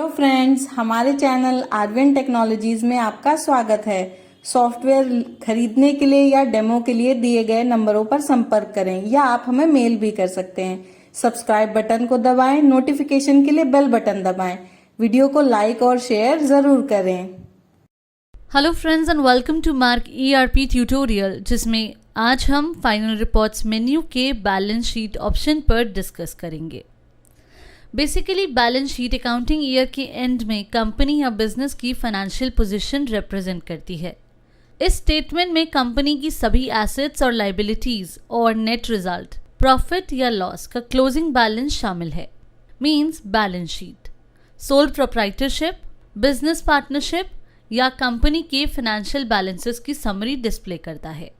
Hello friends, हमारे channel Arvin technologies में आपका स्वागत है। सॉफ्टवेयर खरीदने के लिए या डेमो के लिए दिए गए नंबरों पर संपर्क करें या आप हमें मेल भी कर सकते हैं। सब्सक्राइब बटन को दबाएं, नोटिफिकेशन के लिए बेल बटन दबाएं। वीडियो को लाइक और शेयर जरूर करें। Hello friends and welcome to Marg ERP tutorial, जिसमें आज हम फाइनल रिपोर्ट्स मेन्यू के बैलेंस शीट ऑप्शन पर डिस्कस करेंगे। Basically balance sheet accounting year के एंड में कंपनी या बिजनेस की फाइनेंशियल पोजीशन रिप्रेजेंट करती है। इस स्टेटमेंट में कंपनी की सभी एसेट्स और लायबिलिटीज और नेट रिजल्ट, प्रॉफिट या लॉस का क्लोजिंग बैलेंस शामिल है। Means balance sheet sole proprietorship, business partnership या कंपनी के फाइनेंशियल बैलेंसेस की समरी डिस्प्ले करता है।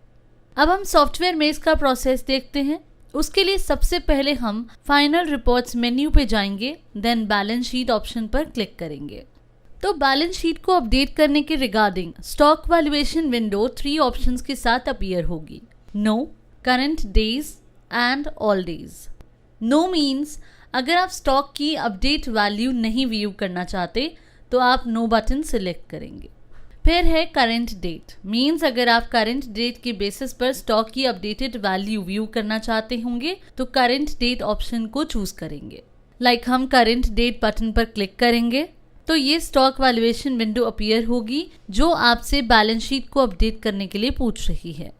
अब हम सॉफ्टवेयर में इसका प्रोसेस देखते हैं। उसके लिए सबसे पहले हम फाइनल रिपोर्ट्स मेन्यू पे जाएंगे, देन बैलेंस शीट ऑप्शन पर क्लिक करेंगे। तो बैलेंस शीट को अपडेट करने के regarding stock valuation window 3 options के साथ अपीयर होगी: no, current days and all days. No means अगर आप स्टॉक की अपडेट वैल्यू नहीं व्यू करना चाहते तो आप नो बटन सिलेक्ट करेंगे। फिर है करंट डेट, मीन्स अगर आप करंट डेट के बेसिस पर स्टॉक की अपडेटेड वैल्यू व्यू करना चाहते होंगे तो करंट डेट ऑप्शन को चूज करेंगे। लाइक हम करंट डेट बटन पर क्लिक करेंगे तो ये स्टॉक वैल्यूएशन विंडो अपीयर होगी जो आपसे बैलेंस शीट को अपडेट करने के लिए पूछ रही है,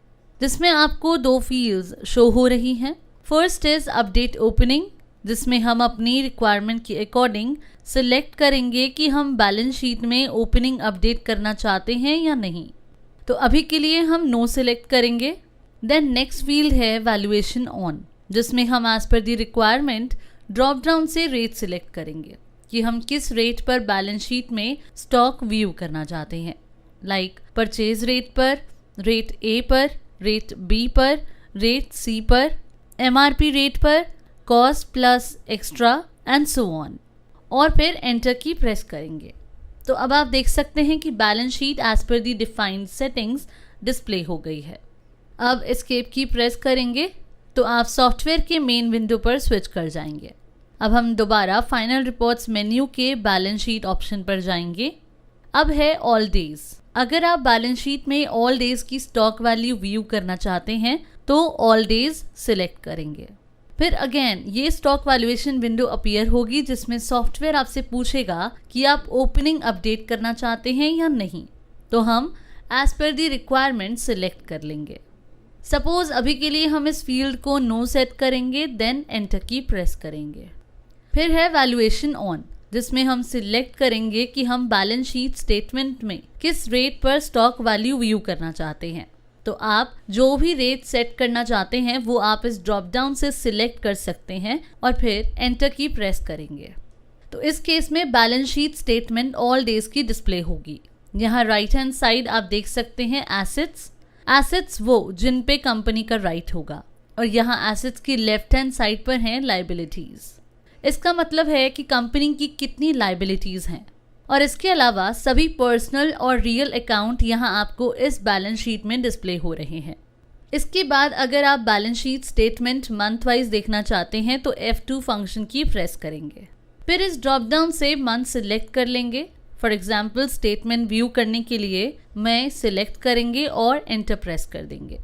जिसमें आपको 2 फील्ड्स शो हो रही हैं। फर्स्ट इज अपडेट ओपनिंग, जिसमें हम अपनी रिक्वायरमेंट के अकॉर्डिंग सिलेक्ट करेंगे कि हम बैलेंस शीट में ओपनिंग अपडेट करना चाहते हैं या नहीं। तो अभी के लिए हम नो सिलेक्ट करेंगे। देन नेक्स्ट फील्ड है वैल्यूएशन ऑन, जिसमें हम एज पर दी रिक्वायरमेंट ड्रॉप डाउन से रेट सिलेक्ट करेंगे कि हम किस रेट पर बैलेंस शीट में स्टॉक व्यू करना चाहते हैं। लाइक परचेज रेट पर, रेट ए पर, रेट बी पर, रेट सी पर, एमआरपी रेट पर, cost plus extra and so on, और फिर एंटर की प्रेस करेंगे। तो अब आप देख सकते हैं कि बैलेंस शीट एज पर दी डिफाइंड सेटिंग्स डिस्प्ले हो गई है। अब एस्केप की प्रेस करेंगे तो आप सॉफ्टवेयर के मेन विंडो पर स्विच कर जाएंगे। अब हम दोबारा फाइनल रिपोर्ट्स मेन्यू के बैलेंस शीट ऑप्शन पर जाएंगे। अब है ऑल डेज। अगर आप बैलेंस शीट में ऑल डेज की स्टॉक वैल्यू व्यू करना चाहते हैं तो ऑल डेज सिलेक्ट करेंगे। फिर अगेन ये स्टॉक वैल्यूएशन विंडो अपीयर होगी, जिसमें सॉफ्टवेयर आपसे पूछेगा कि आप ओपनिंग अपडेट करना चाहते हैं या नहीं। तो हम एज पर दी रिक्वायरमेंट सिलेक्ट कर लेंगे। सपोज अभी के लिए हम इस फील्ड को नो सेट करेंगे, देन एंटर की प्रेस करेंगे। फिर है वैल्यूएशन ऑन, जिसमें हम सिलेक्ट करेंगे कि हम बैलेंस शीट स्टेटमेंट में किस रेट पर स्टॉक वैल्यू व्यू करना चाहते हैं। तो आप जो भी रेट सेट करना चाहते हैं वो आप इस ड्रॉप डाउन से सिलेक्ट कर सकते हैं और फिर एंटर की प्रेस करेंगे। तो इस केस में balance sheet statement all days की डिस्प्ले होगी। यहाँ राइट हैंड साइड आप देख सकते हैं एसेट्स वो जिन पे कंपनी का राइट होगा, और यहाँ एसेट्स की लेफ्ट हैंड साइड पर हैं लायबिलिटीज। इसका मतलब है कि कंपनी की कितनी लायबिलिटीज हैं, और इसके अलावा सभी पर्सनल और रियल अकाउंट यहाँ आपको इस बैलेंस शीट में डिस्प्ले हो रहे हैं। इसके बाद अगर आप balance sheet statement month wise देखना चाहते हैं तो F2 फंक्शन की प्रेस करेंगे। फिर इस ड्रॉप डाउन से मंथ सिलेक्ट कर लेंगे। फॉर एग्जाम्पल स्टेटमेंट व्यू करने के लिए मैं सिलेक्ट करेंगे और एंटर प्रेस कर देंगे।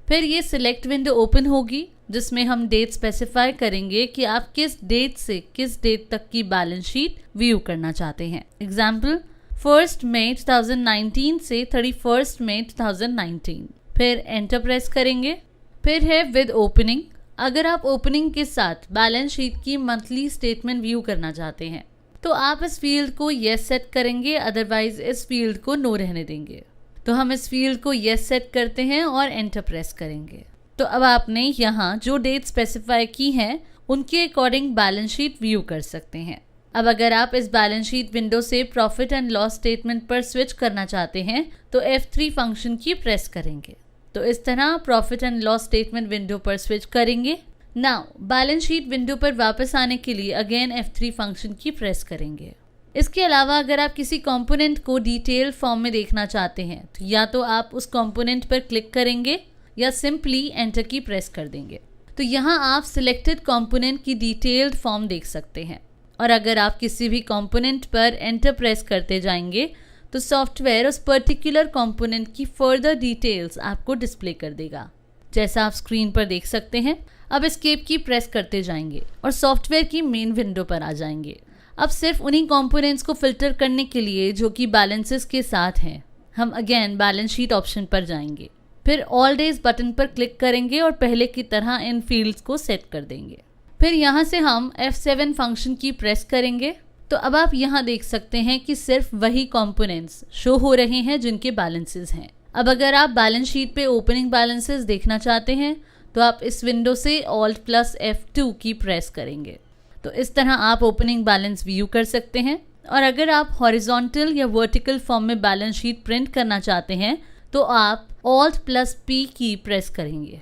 फिर ये सिलेक्ट विंडो ओपन होगी, जिसमें हम डेट स्पेसिफाई करेंगे कि आप किस डेट से किस डेट तक की बैलेंस शीट व्यू करना चाहते हैं। एग्जाम्पल 1 मई 2019 से 31 मई 2019। फिर एंटर प्रेस करेंगे। फिर है विद ओपनिंग। अगर आप ओपनिंग के साथ बैलेंस शीट की मंथली स्टेटमेंट व्यू करना चाहते हैं तो आप इस फील्ड को येस सेट करेंगे, अदरवाइज इस फील्ड को नो रहने देंगे। तो हम इस फील्ड को येस सेट करते हैं और एंटर प्रेस करेंगे। तो अब आपने यहाँ जो डेट स्पेसिफाई की हैं उनके अकॉर्डिंग बैलेंस शीट व्यू कर सकते हैं। अब अगर आप इस बैलेंस शीट विंडो से प्रॉफिट एंड लॉस स्टेटमेंट पर स्विच करना चाहते हैं तो F3 फंक्शन की प्रेस करेंगे। तो इस तरह profit and loss statement window पर स्विच करेंगे। नाउ बैलेंस शीट विंडो पर वापस आने के लिए अगेन F3 फंक्शन की प्रेस करेंगे। इसके अलावा अगर आप किसी कंपोनेंट को डिटेल फॉर्म में देखना चाहते हैं तो या तो आप उस कंपोनेंट पर क्लिक करेंगे या सिंपली एंटर की प्रेस कर देंगे। तो यहाँ आप सिलेक्टेड कंपोनेंट की डिटेल्ड फॉर्म देख सकते हैं। और अगर आप किसी भी कंपोनेंट पर एंटर प्रेस करते जाएंगे तो सॉफ्टवेयर उस पर्टिकुलर कंपोनेंट की फर्दर डिटेल्स आपको डिस्प्ले कर देगा, जैसा आप स्क्रीन पर देख सकते हैं। अब एस्केप की प्रेस करते जाएंगे और सॉफ्टवेयर की मेन विंडो पर आ जाएंगे। अब सिर्फ उन्हीं कंपोनेंट्स को फिल्टर करने के लिए जो कि बैलेंसेस के साथ हैं, हम अगेन बैलेंस शीट ऑप्शन पर जाएंगे, फिर ऑल डेज बटन पर क्लिक करेंगे और पहले की तरह इन फील्ड्स को सेट कर देंगे। फिर यहाँ से हम F7 फंक्शन की प्रेस करेंगे तो अब आप यहाँ देख सकते हैं कि सिर्फ वही कंपोनेंट्स शो हो रहे हैं जिनके बैलेंसेस हैं। अब अगर आप बैलेंस शीट पे ओपनिंग बैलेंसेस देखना चाहते हैं तो आप इस विंडो से Alt+F2 की प्रेस करेंगे, तो इस तरह आप ओपनिंग बैलेंस व्यू कर सकते हैं। और अगर आप हॉरिजॉन्टल या वर्टिकल फॉर्म में बैलेंस शीट प्रिंट करना चाहते हैं तो आप Alt+P की प्रेस करेंगे,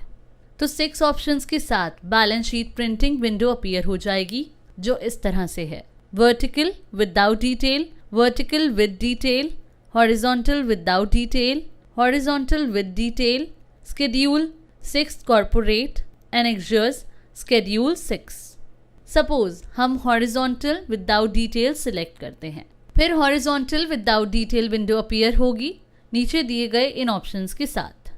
तो 6 ऑप्शंस के साथ balance sheet printing window appear हो जाएगी, जो इस तरह से है: vertical without detail, vertical with detail, horizontal without detail, horizontal with detail, schedule 6 corporate, annexures, schedule 6। Suppose हम हॉरिजॉन्टल विदाउट डिटेल सिलेक्ट करते हैं, फिर horizontal without detail window appear होगी नीचे दिए गए इन ऑप्शंस के साथ,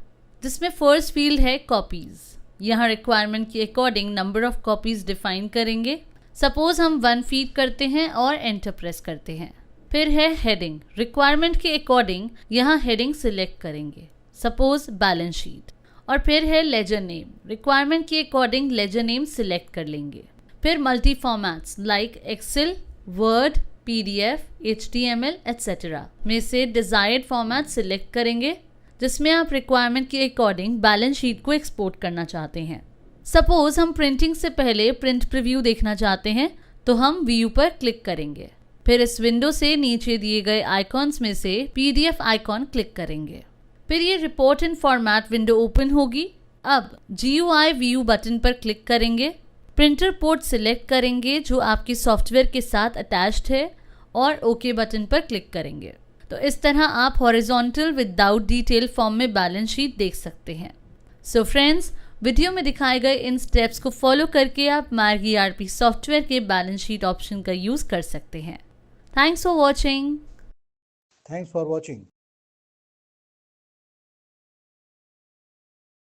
जिसमें फर्स्ट फील्ड है कॉपीज। यहाँ रिक्वायरमेंट के according number of copies define करेंगे। सपोज हम 1 फीड करते हैं और एंटर प्रेस करते हैं। फिर है हेडिंग, रिक्वायरमेंट के अकॉर्डिंग यहाँ हेडिंग सिलेक्ट करेंगे, सपोज बैलेंस शीट। और फिर है लेजर नेम, रिक्वायरमेंट के अकॉर्डिंग लेजर नेम सिलेक्ट कर लेंगे। फिर multi formats like Excel, Word, PDF, HTML etc. में से डिजायर्ड फॉर्मेट सिलेक्ट करेंगे जिसमें आप रिक्वायरमेंट के अकॉर्डिंग बैलेंस शीट को एक्सपोर्ट करना चाहते हैं। सपोज हम प्रिंटिंग से पहले प्रिंट प्रीव्यू देखना चाहते हैं तो हम व्यू पर क्लिक करेंगे, फिर इस विंडो से नीचे दिए गए आइकॉन्स में से PDF आइकॉन क्लिक करेंगे, फिर ये रिपोर्ट इन फॉर्मेट विंडो ओपन होगी। अब GUI व्यू बटन पर क्लिक करेंगे, प्रिंटर पोर्ट सिलेक्ट करेंगे जो आपके सॉफ्टवेयर के साथ अटैच्ड है और ओके बटन पर क्लिक करेंगे। तो इस तरह आप हॉरिजॉन्टल विदाउट डिटेल फॉर्म में बैलेंस शीट देख सकते हैं। सो फ्रेंड्स, वीडियो में दिखाए गए इन स्टेप्स को फॉलो करके आप मार्क ERP सॉफ्टवेयर के बैलेंस शीट ऑप्शन का यूज कर सकते हैं। Thanks for watching. Thanks for watching.